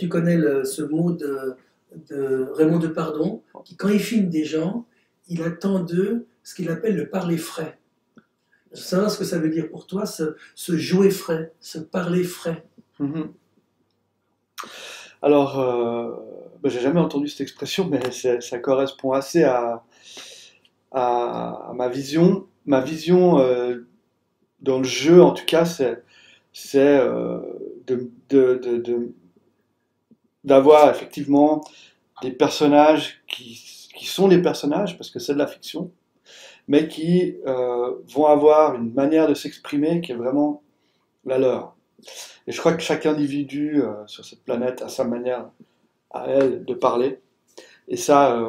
tu connais ce mot de Raymond Depardon, qui, quand il filme des gens, il attend d'eux ce qu'il appelle le parler frais. Je veux savoir ce que ça veut dire pour toi, ce jouer frais, ce parler frais. Mhm. Alors, ben, j'ai jamais entendu cette expression, mais ça correspond assez à ma vision. Ma vision dans le jeu, en tout cas, c'est d'avoir effectivement des personnages qui sont des personnages, parce que c'est de la fiction, mais qui vont avoir une manière de s'exprimer qui est vraiment la leur. Et je crois que chaque individu sur cette planète a sa manière à elle de parler. Et ça,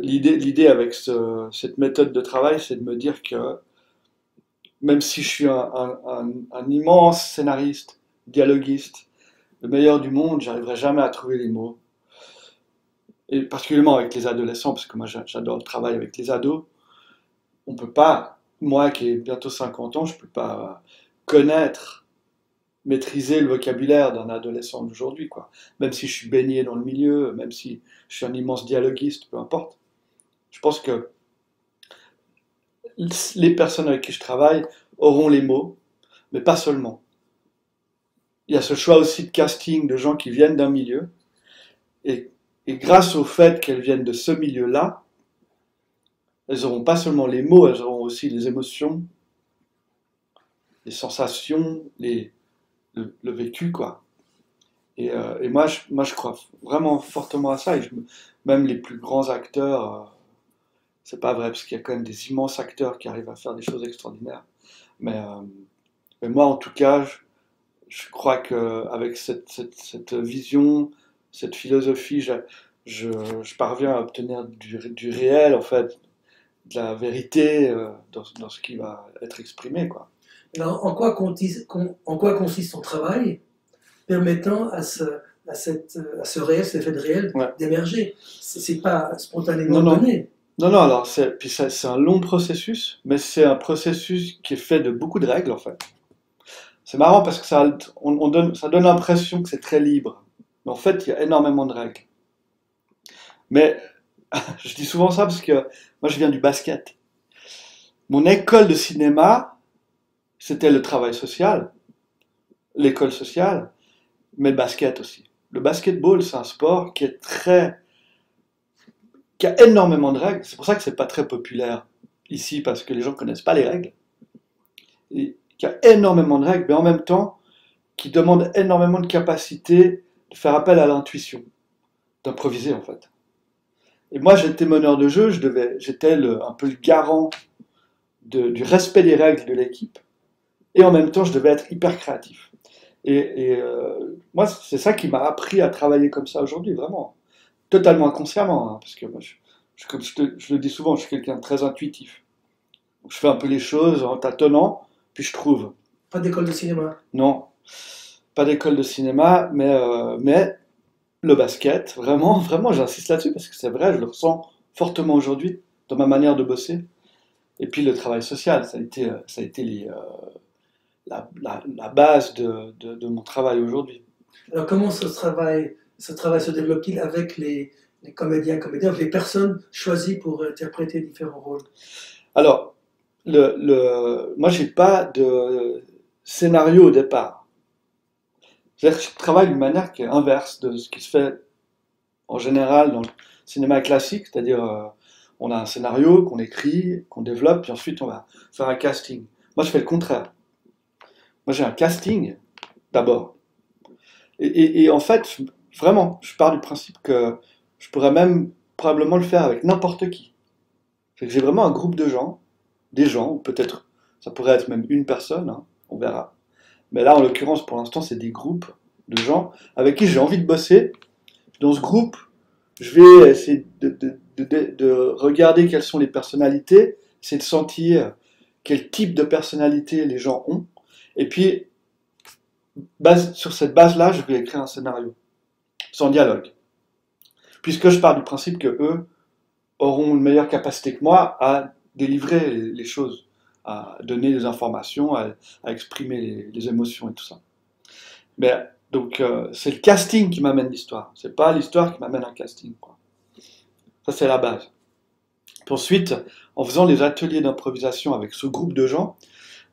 l'idée avec cette méthode de travail, c'est de me dire que même si je suis un immense scénariste, dialoguiste, le meilleur du monde, j'arriverai jamais à trouver les mots. Et particulièrement avec les adolescents, parce que moi j'adore le travail avec les ados, on peut pas, moi qui ai bientôt 50 ans, je peux pas connaître, maîtriser le vocabulaire d'un adolescent d'aujourd'hui, quoi. Même si je suis baigné dans le milieu, même si je suis un immense dialoguiste, peu importe. Je pense que les personnes avec qui je travaille auront les mots, mais pas seulement. Il y a ce choix aussi de casting de gens qui viennent d'un milieu, et, et grâce au fait qu'elles viennent de ce milieu-là, elles n'auront pas seulement les mots, elles auront aussi les émotions, les sensations, le vécu, quoi. Et moi, je crois vraiment fortement à ça. Même les plus grands acteurs, c'est pas vrai, parce qu'il y a quand même des immenses acteurs qui arrivent à faire des choses extraordinaires. Mais, euh, mais moi, en tout cas, je crois qu'avec cette vision, cette philosophie, je, je parviens à obtenir du réel, en fait, de la vérité dans ce qui va être exprimé, quoi. Alors, en quoi consiste ton travail permettant à ce réel, cet effet de réel, Ouais. d'émerger? C'est pas Non, spontanément non. donné. Non, non, alors, c'est un long processus, mais c'est un processus qui est fait de beaucoup de règles, en fait. C'est marrant parce que ça donne l'impression que c'est très libre. Mais en fait, il y a énormément de règles. Mais je dis souvent ça parce que moi, je viens du basket. Mon école de cinéma, c'était le travail social, l'école sociale, mais le basket aussi. Le basketball, c'est un sport qui a énormément de règles. C'est pour ça que c'est pas très populaire ici parce que les gens connaissent pas les règles. Et qui a énormément de règles, mais en même temps, qui demande énormément de capacité de faire appel à l'intuition, d'improviser en fait. Et moi, j'étais meneur de jeu, j'étais un peu le garant du respect des règles de l'équipe, et en même temps, je devais être hyper créatif. Moi, c'est ça qui m'a appris à travailler comme ça aujourd'hui, vraiment. Totalement inconsciemment, hein, parce que moi, comme je le dis souvent, je suis quelqu'un de très intuitif. Donc, je fais un peu les choses en tâtonnant, puis je trouve. Pas d'école de cinéma. Non, pas d'école de cinéma, mais le basket, vraiment, vraiment, j'insiste là-dessus parce que c'est vrai, je le ressens fortement aujourd'hui dans ma manière de bosser. Et puis le travail social, ça a été la base de mon travail aujourd'hui. Alors, comment ce travail se développe-t-il avec les comédiens, les personnes choisies pour interpréter différents rôles? Alors, moi, j'ai pas de scénario au départ. C'est-à-dire que je travaille d'une manière qui est inverse de ce qui se fait en général dans le cinéma classique, c'est-à-dire on a un scénario qu'on écrit, qu'on développe, puis ensuite on va faire un casting. Moi, je fais le contraire. Moi, j'ai un casting d'abord. Et en fait, vraiment, je pars du principe que je pourrais même probablement le faire avec n'importe qui. C'est que j'ai vraiment un groupe de gens, des gens, ou peut-être ça pourrait être même une personne, hein, on verra. Mais là, en l'occurrence, pour l'instant, c'est des groupes de gens avec qui j'ai envie de bosser. Dans ce groupe, je vais essayer de regarder quelles sont les personnalités, essayer de sentir quel type de personnalité les gens ont. Et puis, sur cette base-là, je vais écrire un scénario, sans dialogue. Puisque je pars du principe que eux auront une meilleure capacité que moi à délivrer les choses, à donner des informations, à exprimer les émotions et tout ça. Mais Donc, c'est le casting qui m'amène l'histoire. C'est pas l'histoire qui m'amène un casting, quoi. Ça, c'est la base. Puis ensuite, en faisant les ateliers d'improvisation avec ce groupe de gens,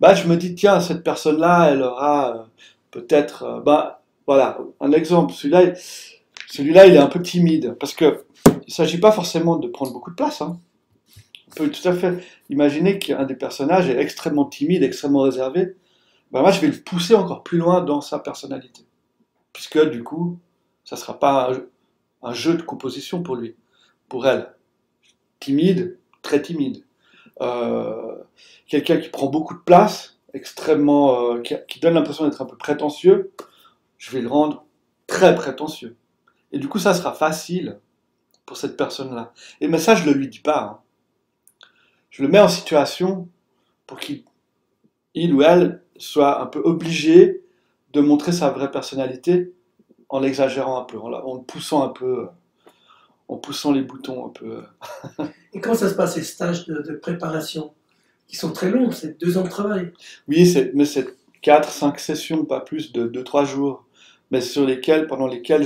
bah, je me dis, tiens, cette personne-là, elle aura peut-être... bah, voilà, un exemple. Celui-là, il est un peu timide. Parce que il ne s'agit pas forcément de prendre beaucoup de place, hein. On peut tout à fait imaginer qu'un des personnages est extrêmement timide, extrêmement réservé. Ben moi, je vais le pousser encore plus loin dans sa personnalité. Puisque, du coup, ça ne sera pas un jeu de composition pour lui, pour elle. Timide, très timide. Euh, Quelqu'un qui prend beaucoup de place, extrêmement, qui donne l'impression d'être un peu prétentieux, je vais le rendre très prétentieux. Et du coup, ça sera facile pour cette personne-là. Et mais ça, je ne le lui dis pas, hein. Je le mets en situation pour qu'il ou elle soit un peu obligé de montrer sa vraie personnalité en l'exagérant un peu, en le poussant un peu, en poussant les boutons un peu. Et comment ça se passe, ces stages de préparation, qui sont très longs, c'est 2 ans de travail? Oui, mais c'est 4, 5 sessions, pas plus de 2, 3 jours, mais pendant lesquelles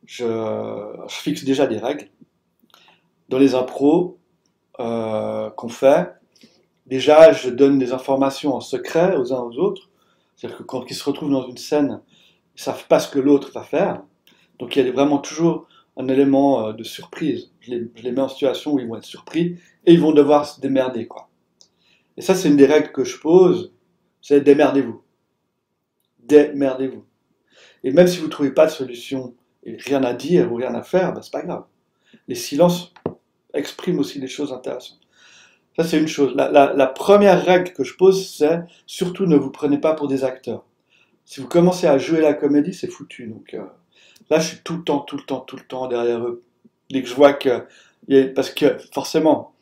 je fixe déjà des règles. Dans les impros qu'on fait, déjà je donne des informations en secret aux uns aux autres, c'est-à-dire que quand ils se retrouvent dans une scène, ils ne savent pas ce que l'autre va faire, donc il y a vraiment toujours un élément de surprise. Je les mets en situation où ils vont être surpris et ils vont devoir se démerder, quoi. Et ça, c'est une des règles que je pose, c'est démerdez-vous. Démerdez-vous. Et même si vous ne trouvez pas de solution et rien à dire ou rien à faire, ben, c'est pas grave. Les silences expriment aussi des choses intéressantes. Ça, c'est une chose. La première règle que je pose, c'est surtout ne vous prenez pas pour des acteurs. Si vous commencez à jouer la comédie, c'est foutu. Donc là, je suis tout le temps derrière eux. Dès que je vois que... Parce que forcément,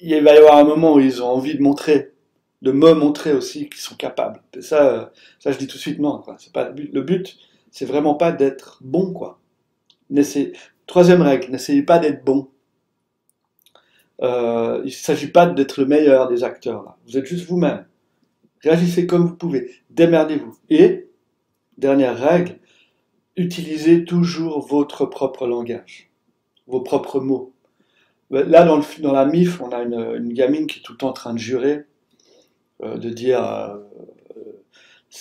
il va y avoir un moment où ils ont envie de me montrer aussi qu'ils sont capables. Et ça, je dis tout de suite non, quoi. C'est pas le but. Le but, c'est vraiment pas d'être bon, quoi. Troisième règle, n'essayez pas d'être bon. Il ne s'agit pas d'être le meilleur des acteurs, là. Vous êtes juste vous-même. Réagissez comme vous pouvez. Démerdez-vous. Et, dernière règle, utilisez toujours votre propre langage, vos propres mots. Là, dans la MIF, on a une gamine qui est tout le temps en train de jurer, de dire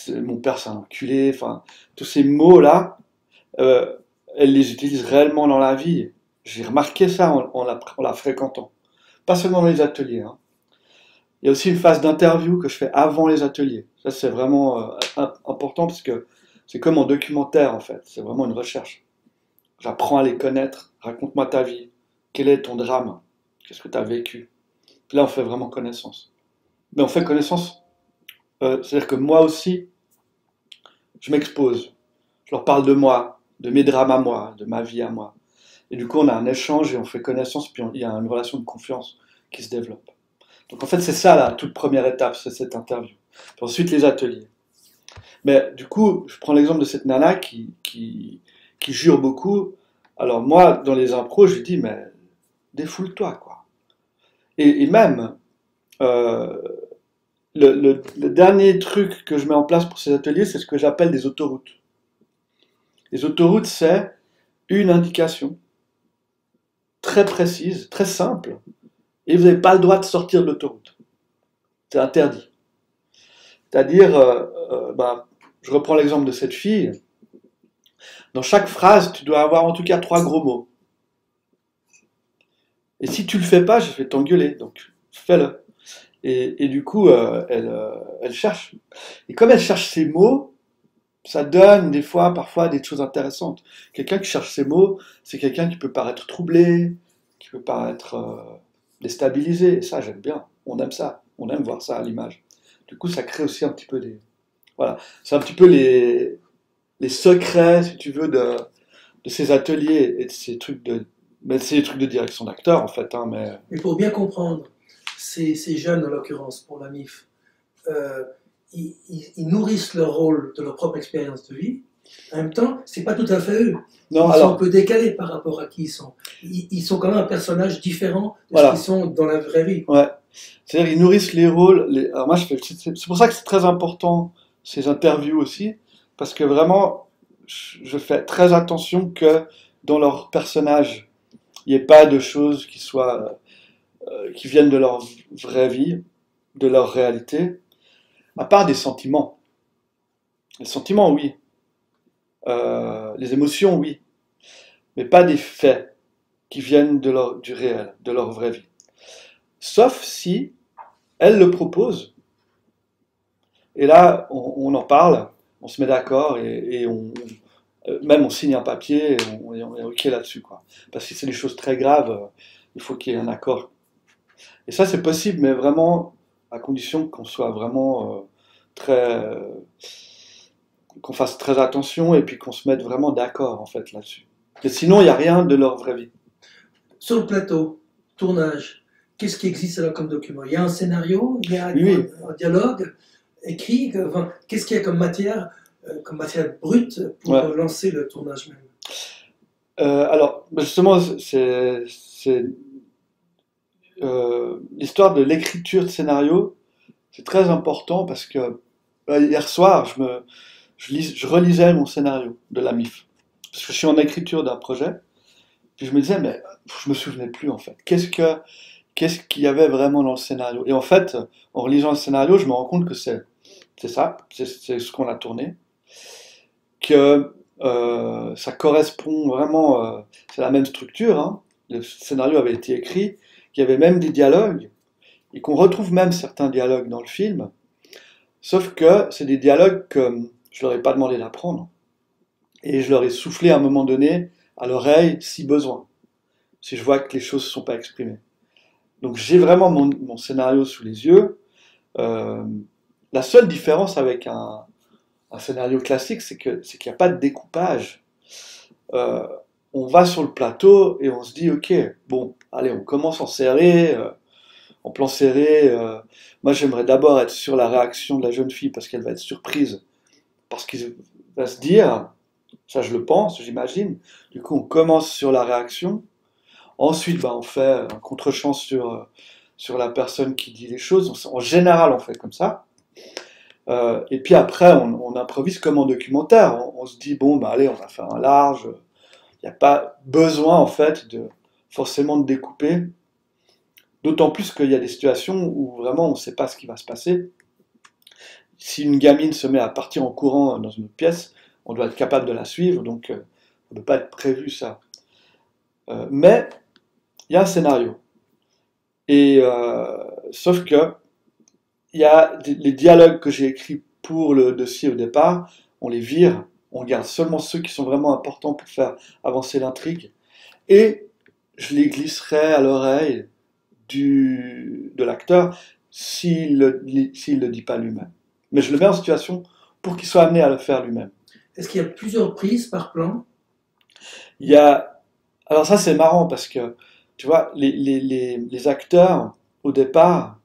mon père c'est un enculé, enfin, tous ces mots-là, elle les utilise réellement dans la vie. J'ai remarqué ça en la fréquentant. Pas seulement dans les ateliers, hein. Il y a aussi une phase d'interview que je fais avant les ateliers. Ça, c'est vraiment important parce que c'est comme en documentaire, en fait. C'est vraiment une recherche. J'apprends à les connaître. Raconte-moi ta vie. Quel est ton drame? Qu'est-ce que tu as vécu? Puis là, on fait vraiment connaissance. Mais on fait connaissance, c'est-à-dire que moi aussi, je m'expose. Je leur parle de moi, de mes drames à moi, de ma vie à moi. Et du coup, on a un échange et on fait connaissance, puis il y a une relation de confiance qui se développe. Donc en fait, c'est ça la toute première étape, c'est cette interview. Puis ensuite, les ateliers. Mais du coup, je prends l'exemple de cette nana qui jure beaucoup. Alors moi, dans les impros, je lui dis, mais défoule-toi, quoi. Et même, euh, le dernier truc que je mets en place pour ces ateliers, c'est ce que j'appelle des autoroutes. Les autoroutes, c'est une indication très précise, très simple, et vous n'avez pas le droit de sortir de l'autoroute. C'est interdit. C'est-à-dire, je reprends l'exemple de cette fille. Dans chaque phrase, tu dois avoir en tout cas 3 gros mots. Et si tu le fais pas, je vais t'engueuler. Donc, fais-le. Et du coup, elle cherche. Et comme elle cherche ses mots, ça donne des fois, parfois, des choses intéressantes. Quelqu'un qui cherche ses mots, c'est quelqu'un qui peut paraître troublé, qui peut paraître déstabilisé. Et ça, j'aime bien. On aime ça. On aime voir ça à l'image. Du coup, ça crée aussi un petit peu des... Voilà. C'est un petit peu les secrets, si tu veux, de ces ateliers et de ces trucs de... Mais c'est des trucs de direction d'acteur, en fait. Hein, mais... Mais pour bien comprendre, ces jeunes, en l'occurrence, pour la MIF, ils nourrissent leur rôle de leur propre expérience de vie. En même temps, c'est pas tout à fait eux. Non, Ils sont un peu décalés par rapport à qui ils sont. Ils sont quand même un personnage différent de voilà. ce qu'ils sont dans la vraie vie. Ouais. C'est-à-dire qu'ils nourrissent les rôles. Alors moi, c'est pour ça que c'est très important, ces interviews aussi. parce que vraiment, je fais très attention que dans leur personnage, il n'y ait pas de choses qui soient, qui viennent de leur vraie vie, de leur réalité, à part des sentiments. Les sentiments, oui. Les émotions, oui. Mais pas des faits qui viennent du réel, de leur vraie vie. Sauf si elle le propose. Et là, on en parle, on se met d'accord et même on signe un papier et on est OK là-dessus, quoi. Parce que c'est des choses très graves, il faut qu'il y ait un accord. Et ça, c'est possible, mais vraiment à condition qu'on soit vraiment très, qu'on fasse très attention et puis qu'on se mette vraiment d'accord en fait là-dessus. Et sinon, il n'y a rien de leur vraie vie. Sur le plateau, tournage, qu'est-ce qui existe alors comme document? Il y a un scénario, il y a Oui, un dialogue écrit, enfin, qu'est-ce qu'il y a comme matière brute pour ouais. lancer le tournage même? Alors, justement, l'histoire de l'écriture de scénario, c'est très important parce que hier soir, je relisais mon scénario de la MIF. Parce que je suis en écriture d'un projet, puis je me disais, mais je me souvenais plus en fait. Qu'est-ce qu'il y avait vraiment dans le scénario? Et en fait, en relisant le scénario, je me rends compte que c'est ça, c'est ce qu'on a tourné, que ça correspond vraiment, c'est la même structure, hein. Le scénario avait été écrit, qu'il y avait même des dialogues, et qu'on retrouve même certains dialogues dans le film, sauf que c'est des dialogues que je leur ai pas demandé d'apprendre, et je leur ai soufflé à un moment donné à l'oreille si besoin, si je vois que les choses ne sont pas exprimées. Donc j'ai vraiment mon scénario sous les yeux. Euh, la seule différence avec un scénario classique, c'est qu'il n'y a pas de découpage. Euh, on va sur le plateau et on se dit, ok, bon, allez, on commence en serré, en plan serré. Moi, j'aimerais d'abord être sur la réaction de la jeune fille parce qu'elle va être surprise, parce qu'il va se dire, ça je le pense, j'imagine. Du coup, on commence sur la réaction. Ensuite, bah, on fait un contre-champ sur la personne qui dit les choses. En général, on fait comme ça. Et puis après, on improvise comme en documentaire. On se dit, bon, bah allez, on va faire un large. Il n'y a pas besoin, en fait, forcément de découper. D'autant plus qu'il y a des situations où vraiment on ne sait pas ce qui va se passer. Si une gamine se met à partir en courant dans une autre pièce, on doit être capable de la suivre, donc ça ne peut pas être prévu ça. Mais il y a un scénario. Et sauf que il y a les dialogues que j'ai écrits pour le dossier au départ, on les vire, on garde seulement ceux qui sont vraiment importants pour faire avancer l'intrigue, et je les glisserai à l'oreille de l'acteur s'il le dit pas lui-même. Mais je le mets en situation pour qu'il soit amené à le faire lui-même. Est-ce qu'il y a plusieurs prises par plan? Il y a, alors ça c'est marrant parce que tu vois les acteurs au départ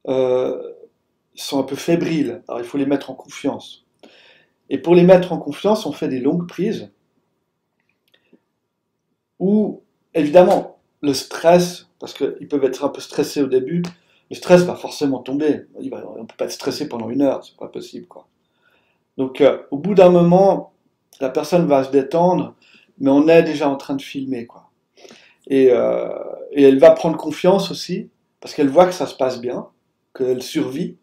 euh, sont un peu fébriles. Alors il faut les mettre en confiance. Et pour les mettre en confiance, on fait des longues prises où, évidemment, le stress, parce qu'ils peuvent être un peu stressés au début, le stress va forcément tomber. On ne peut pas être stressé pendant 1 heure, c'est pas possible, quoi. Donc, au bout d'un moment, la personne va se détendre, mais on est déjà en train de filmer, quoi. Et, euh, et elle va prendre confiance aussi, parce qu'elle voit que ça se passe bien, qu'elle survit.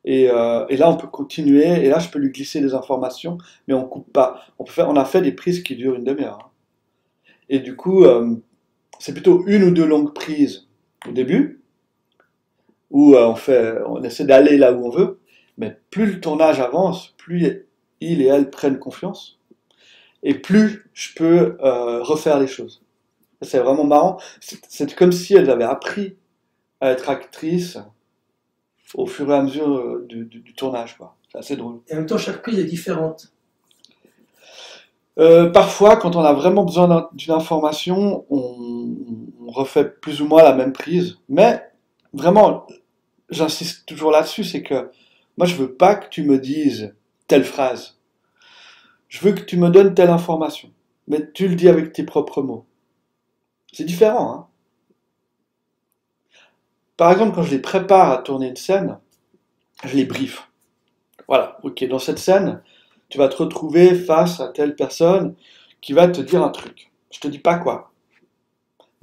Et là, on peut continuer, et là, je peux lui glisser des informations, mais on coupe pas. On a fait des prises qui durent 1 demi-heure, hein. Et du coup, c'est plutôt 1 ou 2 longues prises au début, où on essaie d'aller là où on veut, mais plus le tournage avance, plus il et elle prennent confiance, et plus je peux refaire les choses. C'est vraiment marrant. C'est comme si elles avaient appris à être actrices au fur et à mesure du tournage, quoi. C'est assez drôle. Et en même temps, chaque prise est différente. Parfois, quand on a vraiment besoin d'une information, on refait plus ou moins la même prise. Mais vraiment, j'insiste toujours là-dessus, c'est que moi, je veux pas que tu me dises telle phrase. Je veux que tu me donnes telle information. Mais tu le dis avec tes propres mots. C'est différent, hein. Par exemple, quand je les prépare à tourner une scène, je les briefe. Voilà, ok, dans cette scène, tu vas te retrouver face à telle personne qui va te dire un truc. Je te dis pas quoi,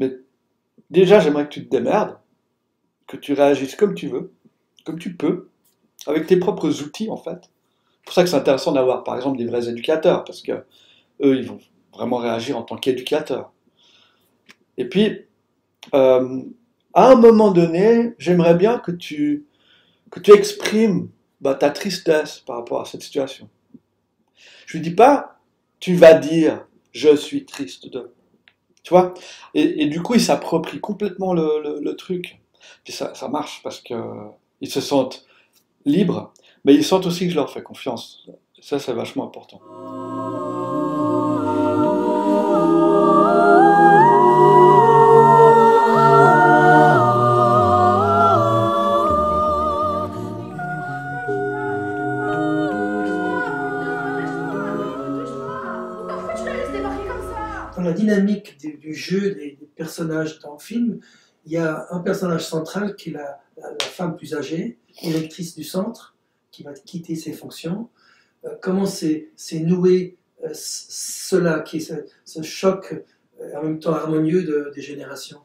mais déjà j'aimerais que tu te démerdes, que tu réagisses comme tu veux, comme tu peux, avec tes propres outils en fait. C'est pour ça que c'est intéressant d'avoir par exemple des vrais éducateurs, parce que eux ils vont vraiment réagir en tant qu'éducateurs. Et puis, euh, à un moment donné, j'aimerais bien que tu exprimes bah, ta tristesse par rapport à cette situation. Je lui dis pas, tu vas dire, je suis triste de. Tu vois? Et du coup, ils s'approprient complètement le truc. Puis ça marche parce que ils se sentent libres, mais ils sentent aussi que je leur fais confiance. Ça, c'est vachement important. Pourquoi tu la laisses débarquer comme ça? Dans la dynamique du jeu des personnages dans le film, il y a un personnage central qui est la femme plus âgée, électrice du centre, qui va quitter ses fonctions. Comment c'est noué cela, qui est ce choc en même temps harmonieux des générations?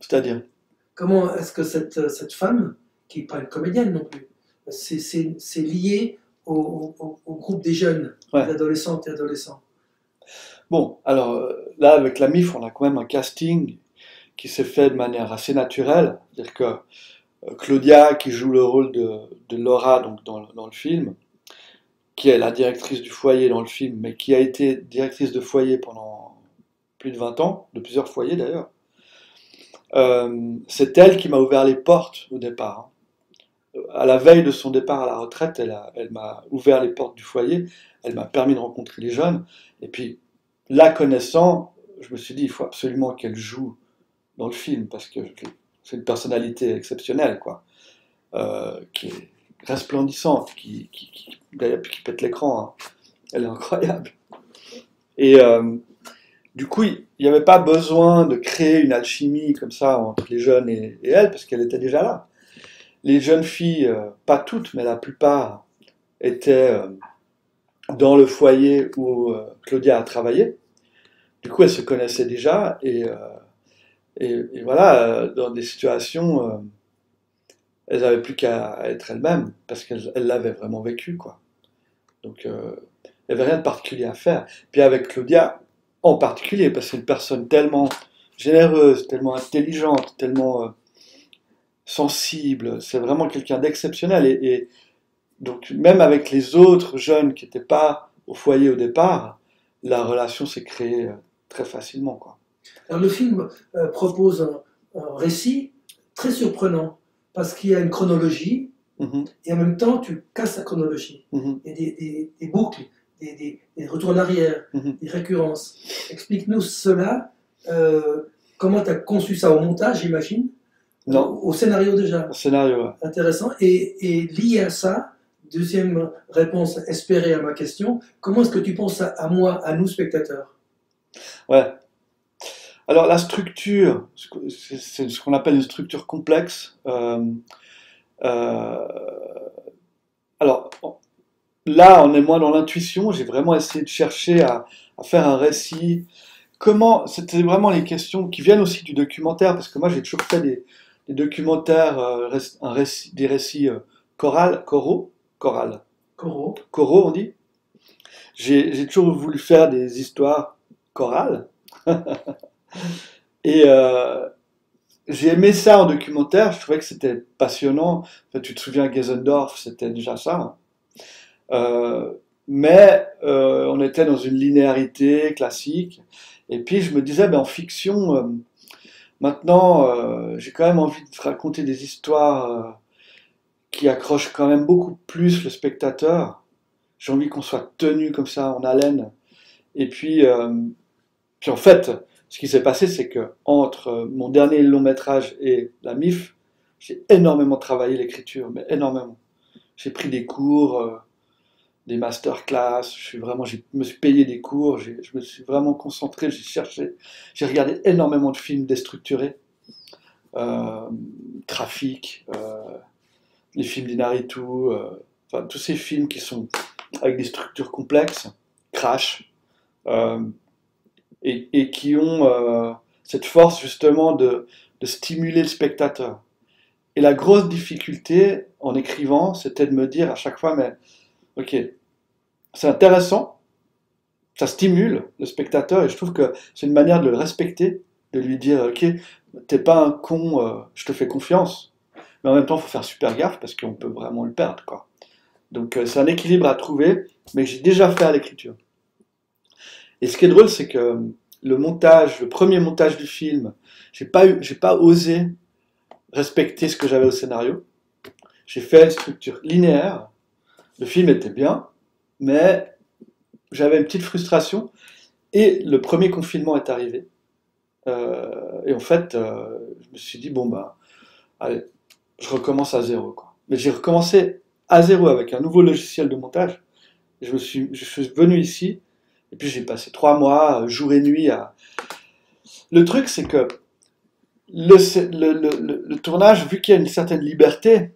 C'est-à-dire, Comment est-ce que cette femme, qui n'est pas une comédienne non plus, c'est lié au groupe des jeunes, ouais. des adolescentes et adolescents? Bon, alors là, avec la MIF, on a quand même un casting qui s'est fait de manière assez naturelle. C'est-à-dire que Claudia, qui joue le rôle de Laura donc dans le film, qui est la directrice du foyer dans le film, mais qui a été directrice de foyer pendant plus de 20 ans, de plusieurs foyers d'ailleurs, c'est elle qui m'a ouvert les portes au départ. À la veille de son départ à la retraite, elle m'a ouvert les portes du foyer, elle m'a permis de rencontrer les jeunes, et puis la connaissant, je me suis dit, il faut absolument qu'elle joue dans le film, parce que c'est une personnalité exceptionnelle, quoi, qui est resplendissante, d'ailleurs, qui pète l'écran, hein. Elle est incroyable. Et du coup, il n'y avait pas besoin de créer une alchimie comme ça entre les jeunes et elle, parce qu'elle était déjà là. Les jeunes filles, pas toutes, mais la plupart, étaient dans le foyer où Claudia a travaillé. Du coup, elles se connaissaient déjà, et voilà, dans des situations, elles n'avaient plus qu'à être elles-mêmes, parce qu'elles l'avaient vraiment vécu, quoi. Donc, il n'y avait rien de particulier à faire. Puis avec Claudia, en particulier, parce que c'est une personne tellement généreuse, tellement intelligente, tellement sensible, c'est vraiment quelqu'un d'exceptionnel. Et donc, même avec les autres jeunes qui n'étaient pas au foyer au départ, la relation s'est créée très facilement, quoi. Alors, le film propose un récit très surprenant, parce qu'il y a une chronologie, Mhm, et en même temps, tu casses la chronologie. mhm, Il y a des boucles, des retours en arrière, mhm. des récurrences. Explique-nous cela, comment tu as conçu ça au montage, j'imagine, Non, au scénario déjà. un scénario, ouais. Intéressant. Et lié à ça, deuxième réponse espérée à ma question, comment est-ce que tu penses à moi, à nous spectateurs? Ouais. Alors la structure, c'est ce qu'on appelle une structure complexe. Euh, alors là, on est moins dans l'intuition. J'ai vraiment essayé de chercher à faire un récit. Comment, c'était vraiment les questions qui viennent aussi du documentaire, parce que moi j'ai toujours fait des documentaires, des récits Corot. choraux on dit. J'ai toujours voulu faire des histoires chorales. Et j'ai aimé ça en documentaire, je trouvais que c'était passionnant. Enfin, tu te souviens, Geisendorf, c'était déjà ça, hein. Mais on était dans une linéarité classique. Et puis je me disais, ben, en fiction, maintenant, j'ai quand même envie de raconter des histoires qui accrochent quand même beaucoup plus le spectateur. J'ai envie qu'on soit tenu comme ça en haleine. Et puis en fait, ce qui s'est passé, c'est que entre mon dernier long métrage et la MIF, j'ai énormément travaillé l'écriture, mais énormément. J'ai pris des cours, des masterclass, je me suis payé des cours, je me suis vraiment concentré, j'ai cherché, j'ai regardé énormément de films déstructurés, euh, Trafic, les films d'Inarritu, enfin, tous ces films qui sont avec des structures complexes, Crash, euh, et qui ont cette force justement de stimuler le spectateur. Et la grosse difficulté en écrivant, c'était de me dire à chaque fois, mais ok, c'est intéressant, ça stimule le spectateur, et je trouve que c'est une manière de le respecter, de lui dire, ok, t'es pas un con, je te fais confiance, mais en même temps, il faut faire super gaffe parce qu'on peut vraiment le perdre, quoi. Donc c'est un équilibre à trouver, mais que j'ai déjà fait à l'écriture. Et ce qui est drôle, c'est que le montage, le premier montage du film, j'ai pas osé respecter ce que j'avais au scénario. J'ai fait une structure linéaire. Le film était bien, mais j'avais une petite frustration. Et le premier confinement est arrivé. Et en fait, je me suis dit, bon, bah, allez, je recommence à zéro, quoi. Mais j'ai recommencé à zéro avec un nouveau logiciel de montage. Je suis venu ici, et puis j'ai passé 3 mois, jour et nuit, à... Le truc, c'est que le tournage, vu qu'il y a une certaine liberté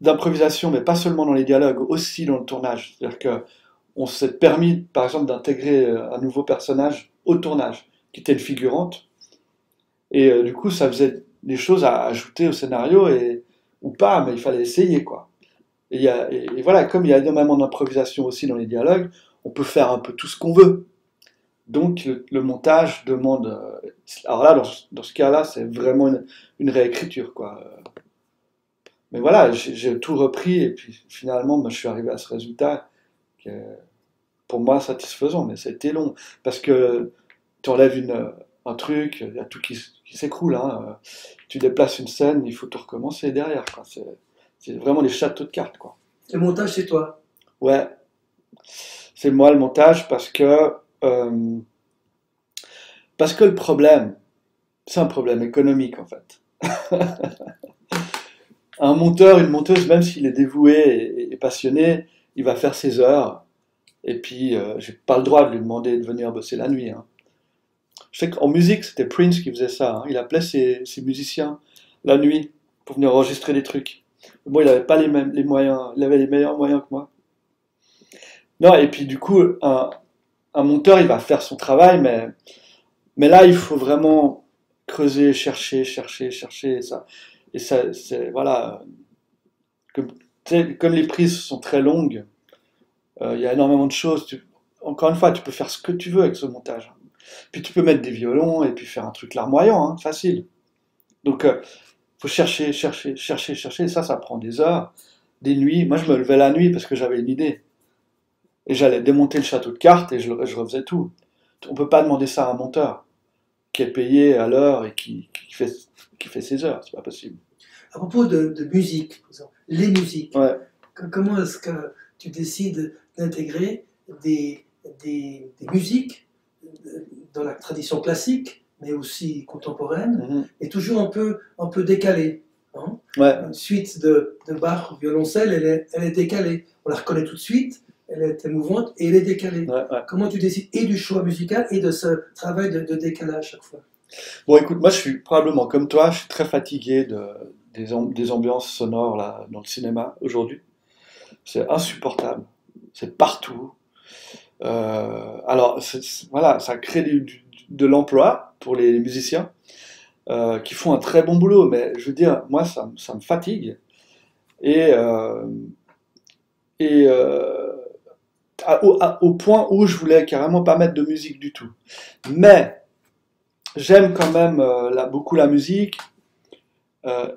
d'improvisation, mais pas seulement dans les dialogues, aussi dans le tournage. C'est-à-dire que on s'est permis, par exemple, d'intégrer un nouveau personnage au tournage, qui était une figurante. Et du coup, ça faisait des choses à ajouter au scénario, ou pas, mais il fallait essayer, quoi. Et voilà, comme il y a énormément d'improvisation aussi dans les dialogues, on peut faire un peu tout ce qu'on veut. Donc le montage demande... alors là, dans ce cas-là, c'est vraiment une réécriture, quoi. Mais voilà, j'ai tout repris, et puis finalement, ben, je suis arrivé à ce résultat qui est pour moi satisfaisant, mais c'était long. Parce que tu enlèves un truc, il y a tout qui s'écroule, hein. Tu déplaces une scène, il faut tout recommencer derrière, quoi. C'est vraiment des châteaux de cartes, quoi. Le montage, c'est toi. Ouais, c'est moi le montage euh, parce que le problème, c'est un problème économique en fait. Un monteur, une monteuse, même s'il est dévoué et passionné, il va faire ses heures. Et puis, j'ai pas le droit de lui demander de venir bosser la nuit, hein. Je sais qu'en musique, c'était Prince qui faisait ça, hein. Il appelait ses musiciens la nuit pour venir enregistrer des trucs. Bon, il avait pas les moyens, il avait les meilleurs moyens que moi. Non, et puis du coup, un monteur, il va faire son travail, mais là, il faut vraiment creuser, chercher, et ça, c'est, voilà, comme, tu sais, comme les prises sont très longues, il y a énormément de choses. Encore une fois, tu peux faire ce que tu veux avec ce montage. Puis tu peux mettre des violons et puis faire un truc larmoyant, hein, facile. Donc, faut chercher, et ça prend des heures, des nuits. Moi, je me levais la nuit parce que j'avais une idée. Et j'allais démonter le château de cartes et je refaisais tout. On peut pas demander ça à un monteur qui est payé à l'heure et qui fait ses heures, c'est pas possible. À propos de musique, par exemple, les musiques, Ouais. comment est-ce que tu décides d'intégrer des musiques dans la tradition classique, mais aussi contemporaine, Mhm. et toujours un peu décalée, hein? Ouais. Une suite de Bach au violoncelle, elle est décalée. On la reconnaît tout de suite, elle est émouvante et elle est décalée. Ouais. Comment tu décides et du choix musical et de ce travail de décalage chaque fois? Bon, écoute, moi, je suis probablement comme toi, je suis très fatigué des ambiances sonores là, dans le cinéma aujourd'hui. C'est insupportable. C'est partout. Alors, voilà, ça crée de l'emploi pour les musiciens qui font un très bon boulot, mais je veux dire, moi, ça me fatigue. Et, euh, et au point où je voulais carrément pas mettre de musique du tout. Mais j'aime quand même beaucoup la musique.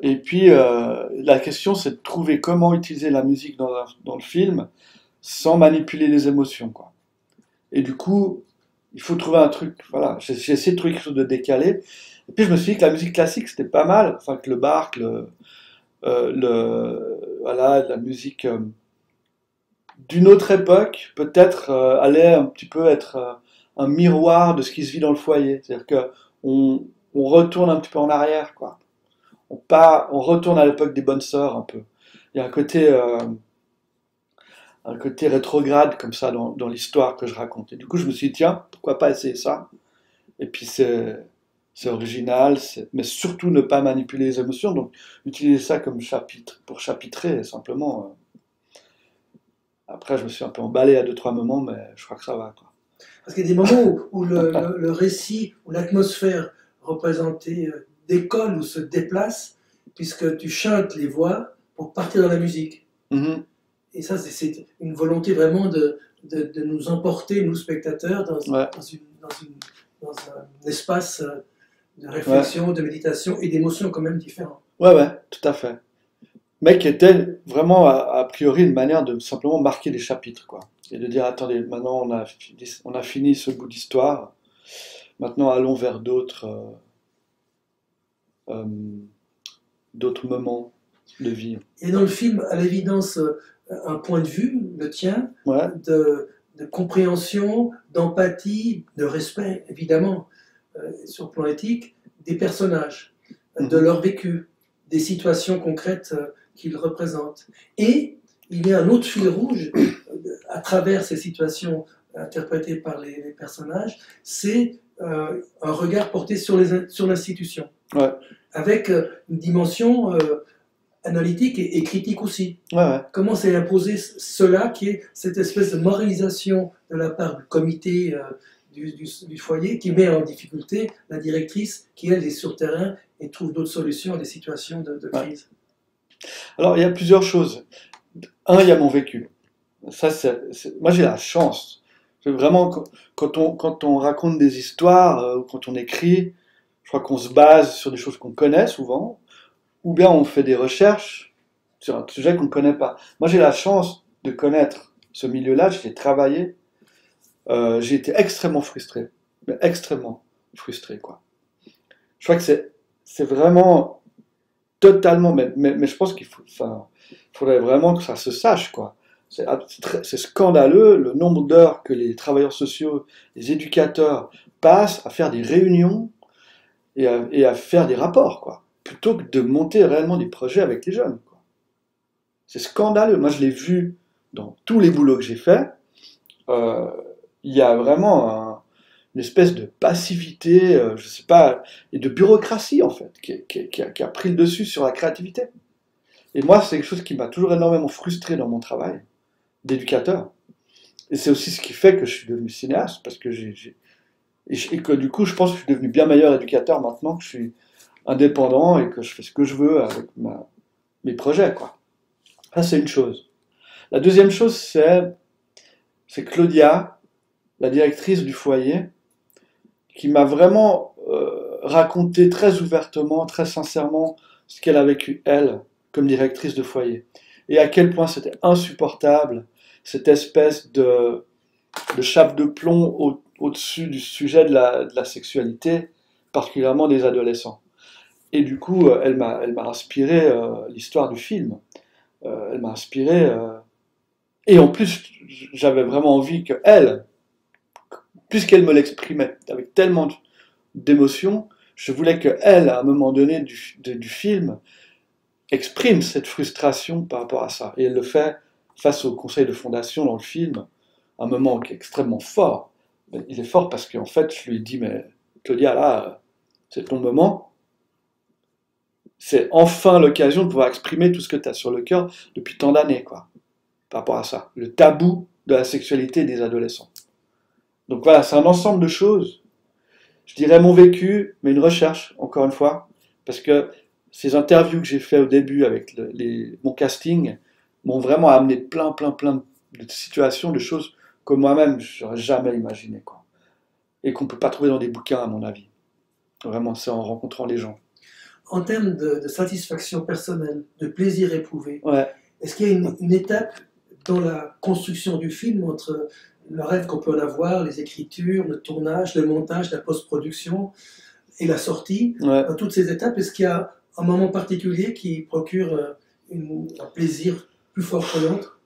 Et puis, la question, c'est de trouver comment utiliser la musique dans le film sans manipuler les émotions, quoi. Et du coup, il faut trouver un truc. Voilà, j'ai essayé de trouver quelque chose de décalé. Et puis, je me suis dit que la musique classique, c'était pas mal. Enfin, que le Bach, voilà, la musique d'une autre époque, peut-être allait un petit peu être un miroir de ce qui se vit dans le foyer. C'est-à-dire que on retourne un petit peu en arrière, quoi. On retourne à l'époque des bonnes sœurs un peu. Il y a un côté rétrograde comme ça dans l'histoire que je raconte. Et du coup, je me suis dit, tiens, pourquoi pas essayer ça? Et puis c'est original, mais surtout ne pas manipuler les émotions. Donc, utiliser ça comme chapitre pour chapitrer, simplement. Après, je me suis un peu emballé à 2-3 moments, mais je crois que ça va, quoi. Parce qu'il y a des moments où le récit, où l'atmosphère représentée décolle ou se déplace, puisque tu chantes les voix pour partir dans la musique. Mhm. Et ça, c'est une volonté vraiment de nous emporter, nous spectateurs, Ouais. dans un espace de réflexion, de méditation et d'émotion quand même différent. Ouais, tout à fait. Mais qui était vraiment, a priori, une manière de simplement marquer les chapitres, quoi. Et de dire, attendez, maintenant on a fini ce bout d'histoire, maintenant allons vers euh, d'autres moments de vie. Et dans le film, à l'évidence, un point de vue, le tien, Ouais, de compréhension, d'empathie, de respect, évidemment, sur le plan éthique, des personnages, de Mhm. leur vécu, des situations concrètes qu'ils représentent. Et il y a un autre fil rouge à travers ces situations interprétées par les personnages, c'est un regard porté sur l'institution, Ouais, avec une dimension analytique et critique aussi. ouais. Comment s'est imposé cela, qui est cette espèce de moralisation de la part du comité du foyer, qui met en difficulté la directrice, qui elle est sur terrain et trouve d'autres solutions à des situations de crise. Alors, il y a plusieurs choses. Un, il y a mon vécu. Ça, moi, j'ai la chance. C'est vraiment, quand on raconte des histoires, ou quand on écrit, je crois qu'on se base sur des choses qu'on connaît souvent, ou bien on fait des recherches sur un sujet qu'on ne connaît pas. Moi, j'ai la chance de connaître ce milieu-là, j'y ai travaillé. J'ai été extrêmement frustré, mais extrêmement frustré, quoi. Je crois que c'est vraiment totalement, mais je pense faudrait vraiment que ça se sache, quoi. C'est scandaleux le nombre d'heures que les travailleurs sociaux, les éducateurs passent à faire des réunions et à faire des rapports, quoi, plutôt que de monter réellement des projets avec les jeunes, quoi. C'est scandaleux. Moi, je l'ai vu dans tous les boulots que j'ai faits. Euh, il y a vraiment une espèce de passivité, je sais pas, et de bureaucratie, en fait, qui a pris le dessus sur la créativité. Et moi, c'est quelque chose qui m'a toujours énormément frustré dans mon travail d'éducateur. Et c'est aussi ce qui fait que je suis devenu cinéaste, parce que et que du coup, je pense que je suis devenu bien meilleur éducateur maintenant que je suis indépendant et que je fais ce que je veux avec mes projets, quoi. Ça, c'est une chose. La deuxième chose, c'est Claudia, la directrice du foyer, qui m'a vraiment raconté très ouvertement, très sincèrement, ce qu'elle a vécu, elle, comme directrice de foyer. Et à quel point c'était insupportable, cette espèce de chape de plomb au-dessus du sujet de la sexualité, particulièrement des adolescents. Et du coup, elle m'a inspiré l'histoire du film. Elle m'a inspiré. Et en plus, j'avais vraiment envie qu'elle, puisqu'elle me l'exprimait avec tellement d'émotion, je voulais qu'elle, à un moment donné du film, exprime cette frustration par rapport à ça. Et elle le fait face au conseil de fondation dans le film, un moment qui est extrêmement fort. Il est fort parce qu'en fait, je lui ai dit, mais Claudia, là, c'est ton moment. C'est enfin l'occasion de pouvoir exprimer tout ce que tu as sur le cœur depuis tant d'années, quoi, par rapport à ça. Le tabou de la sexualité des adolescents. Donc voilà, c'est un ensemble de choses. Je dirais mon vécu, mais une recherche, encore une fois, parce que ces interviews que j'ai fait au début avec mon casting m'ont vraiment amené plein de situations, de choses que moi-même, je n'aurais jamais imaginé, quoi. Et qu'on ne peut pas trouver dans des bouquins, à mon avis. Vraiment, c'est en rencontrant les gens. En termes de satisfaction personnelle, de plaisir éprouvé, Ouais. est-ce qu'il y a une étape dans la construction du film entre le rêve qu'on peut en avoir, les écritures, le tournage, le montage, la post-production et la sortie, Ouais. dans toutes ces étapes, est-ce qu'il y a un moment particulier qui procure un plaisir plus fort que l'autre?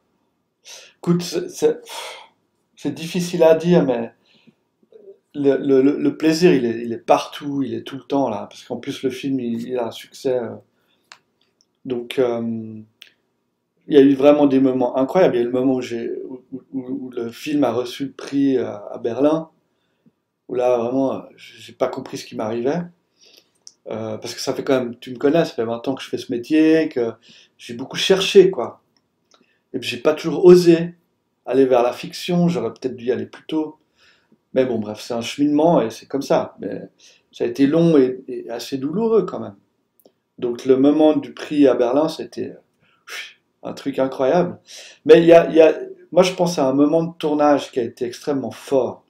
Écoute, c'est difficile à dire, mais le plaisir, il est partout, il est tout le temps là, parce qu'en plus le film, il a un succès. Donc, il y a eu vraiment des moments incroyables. Il y a eu le moment où le film a reçu le prix à Berlin, où là, vraiment, j'ai pas compris ce qui m'arrivait. Parce que ça fait quand même, tu me connais, ça fait 20 ans que je fais ce métier, que j'ai beaucoup cherché, quoi. Et puis j'ai pas toujours osé. aller vers la fiction, j'aurais peut-être dû y aller plus tôt. Mais bon, bref, c'est un cheminement et c'est comme ça. Mais ça a été long et assez douloureux quand même. Donc le moment du prix à Berlin, c'était un truc incroyable. Mais moi je pense à un moment de tournage qui a été extrêmement fort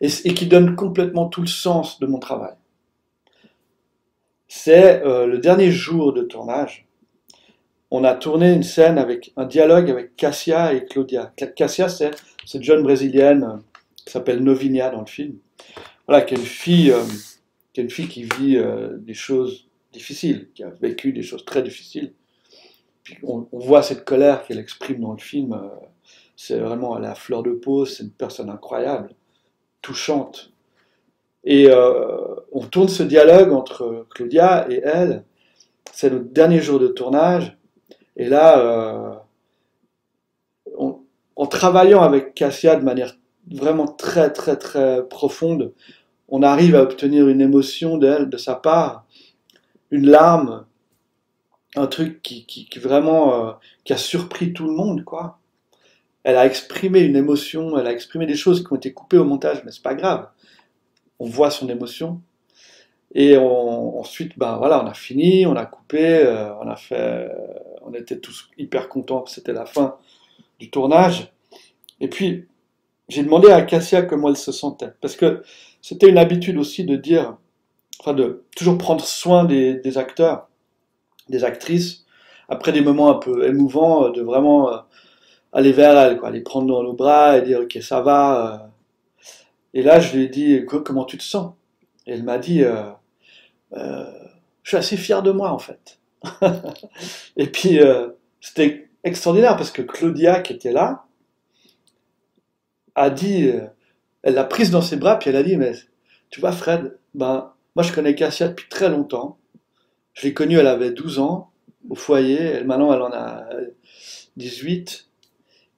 et qui donne complètement tout le sens de mon travail. C'est le dernier jour de tournage. On a tourné une scène avec un dialogue avec Cassia et Claudia. Cassia, c'est cette jeune brésilienne qui s'appelle Novinha dans le film. Voilà, qui est une fille qui vit des choses difficiles, qui a vécu des choses très difficiles. Puis on voit cette colère qu'elle exprime dans le film. C'est vraiment, elle est à fleur de peau, c'est une personne incroyable, touchante. Et on tourne ce dialogue entre Claudia et elle. C'est le dernier jour de tournage. Et là, en travaillant avec Cassia de manière vraiment très très très profonde, on arrive à obtenir une émotion d'elle, de sa part, une larme, un truc qui vraiment qui a surpris tout le monde, quoi. Elle a exprimé une émotion, elle a exprimé des choses qui ont été coupées au montage, mais c'est pas grave. On voit son émotion. Et ensuite, ben voilà, on a fini, on a coupé, on était tous hyper contents, c'était la fin du tournage. Et puis, j'ai demandé à Cassia comment elle se sentait, parce que c'était une habitude aussi de dire, enfin de toujours prendre soin des acteurs, des actrices, après des moments un peu émouvants, de vraiment aller vers elles, quoi, les prendre dans nos bras et dire ok ça va. Et là, je lui ai dit comment tu te sens? Et elle m'a dit je suis assez fier de moi en fait. Et puis c'était extraordinaire parce que Claudia qui était là a dit, elle l'a prise dans ses bras puis elle a dit mais tu vois Fred, ben moi je connais Cassia depuis très longtemps. Je l'ai connue, elle avait 12 ans au foyer, maintenant elle en a 18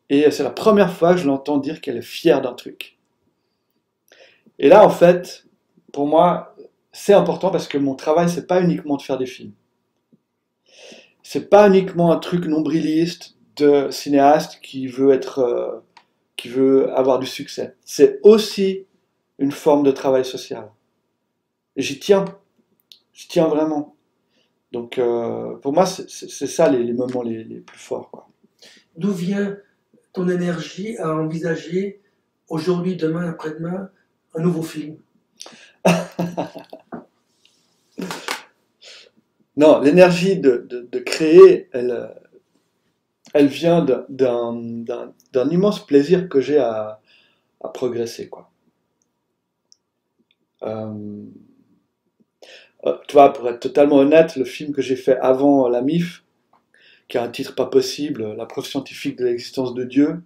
et c'est la première fois que je l'entends dire qu'elle est fière d'un truc. Et là en fait, pour moi c'est important parce que mon travail, c'est pas uniquement de faire des films. C'est pas uniquement un truc nombriliste de cinéaste qui veut avoir du succès. C'est aussi une forme de travail social. Et j'y tiens vraiment. Donc pour moi, c'est ça les moments les plus forts, quoi. D'où vient ton énergie à envisager aujourd'hui, demain, après-demain, un nouveau film? Non, l'énergie de créer, elle vient d'un immense plaisir que j'ai à progresser, quoi. Tu vois, pour être totalement honnête, le film que j'ai fait avant la MIF, qui a un titre pas possible, La preuve scientifique de l'existence de Dieu,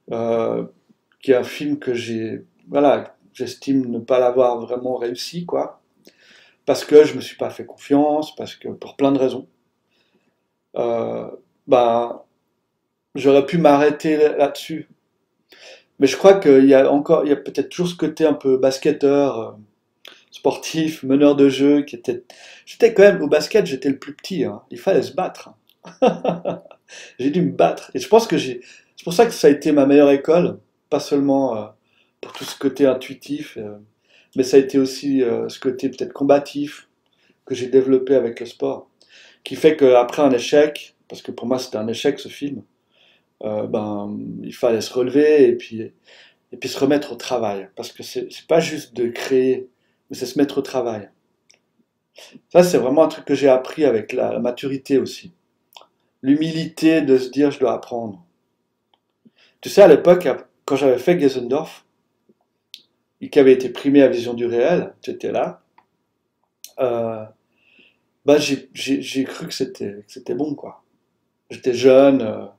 qui est un film que j'estime ne pas l'avoir vraiment réussi, quoi. Parce que je me suis pas fait confiance, parce que pour plein de raisons. Ben, j'aurais pu m'arrêter là-dessus. Mais je crois qu'il y a peut-être toujours ce côté un peu basketteur, sportif, meneur de jeu, j'étais quand même, au basket, j'étais le plus petit, hein. Il fallait se battre. J'ai dû me battre. Et je pense que c'est pour ça que ça a été ma meilleure école, pas seulement pour tout ce côté intuitif, mais ça a été aussi ce côté peut-être combatif que j'ai développé avec le sport, qui fait qu'après un échec, parce que pour moi c'était un échec ce film, ben il fallait se relever et puis se remettre au travail, parce que c'est pas juste de créer, mais c'est se mettre au travail. Ça c'est vraiment un truc que j'ai appris avec la maturité aussi, l'humilité de se dire je dois apprendre. Tu sais à l'époque quand j'avais fait Geisendorf, qui avait été primé à Vision du Réel, tu étais là. Bah j'ai cru que c'était bon, quoi. J'étais jeune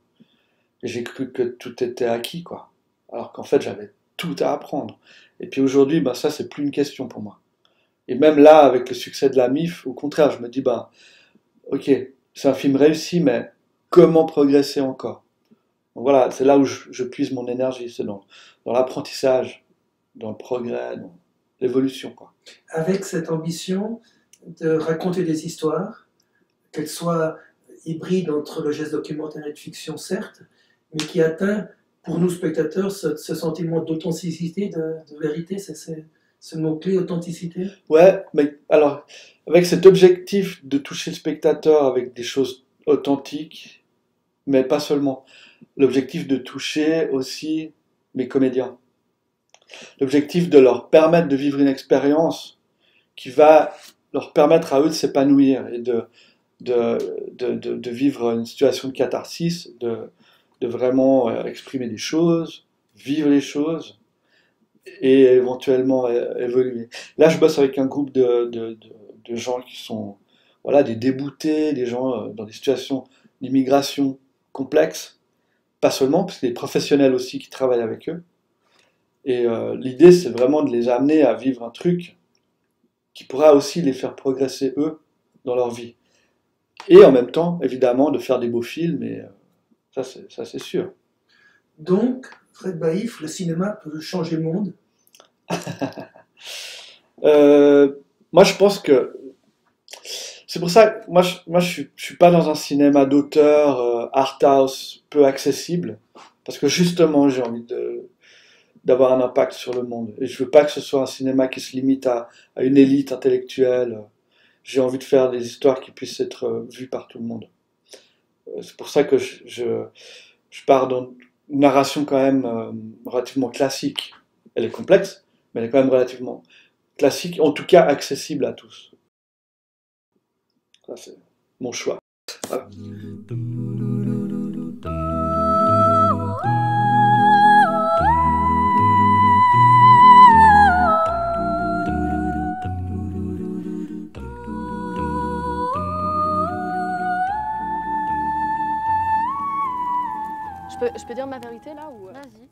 et j'ai cru que tout était acquis, quoi. Alors qu'en fait j'avais tout à apprendre. Et puis aujourd'hui, bah ça c'est plus une question pour moi. Et même là, avec le succès de la MIF, au contraire, je me dis bah ok, c'est un film réussi, mais comment progresser encore? Donc voilà, c'est là où je puise mon énergie, c'est dans l'apprentissage, dans le progrès, dans l'évolution, quoi. Avec cette ambition de raconter des histoires, qu'elles soient hybrides entre le geste documentaire et de fiction, certes, mais qui atteint, pour nous spectateurs, ce sentiment d'authenticité, de vérité, c'est ce mot-clé, authenticité. Ouais, mais alors, avec cet objectif de toucher le spectateur avec des choses authentiques, mais pas seulement. L'objectif de toucher aussi mes comédiens. L'objectif de leur permettre de vivre une expérience qui va leur permettre à eux de s'épanouir et de vivre une situation de catharsis, de vraiment exprimer des choses, vivre les choses et éventuellement évoluer. Là, je bosse avec un groupe de gens qui sont voilà, des déboutés, des gens dans des situations d'immigration complexes, pas seulement, parce qu'il y a des professionnels aussi qui travaillent avec eux. Et l'idée, c'est vraiment de les amener à vivre un truc qui pourra aussi les faire progresser, eux, dans leur vie. Et en même temps, évidemment, de faire des beaux films, et ça, c'est sûr. Donc, Fred Baïf, le cinéma peut changer le monde. Moi, je pense que c'est pour ça que moi je suis pas dans un cinéma d'auteur art house peu accessible, parce que justement, j'ai envie d'avoir un impact sur le monde. Et je veux pas que ce soit un cinéma qui se limite à une élite intellectuelle. J'ai envie de faire des histoires qui puissent être vues par tout le monde. C'est pour ça que je pars dans une narration quand même relativement classique. Elle est complexe, mais elle est quand même relativement classique, en tout cas accessible à tous. Ça, c'est mon choix. Voilà. Je peux dire ma vérité là ou... Vas-y.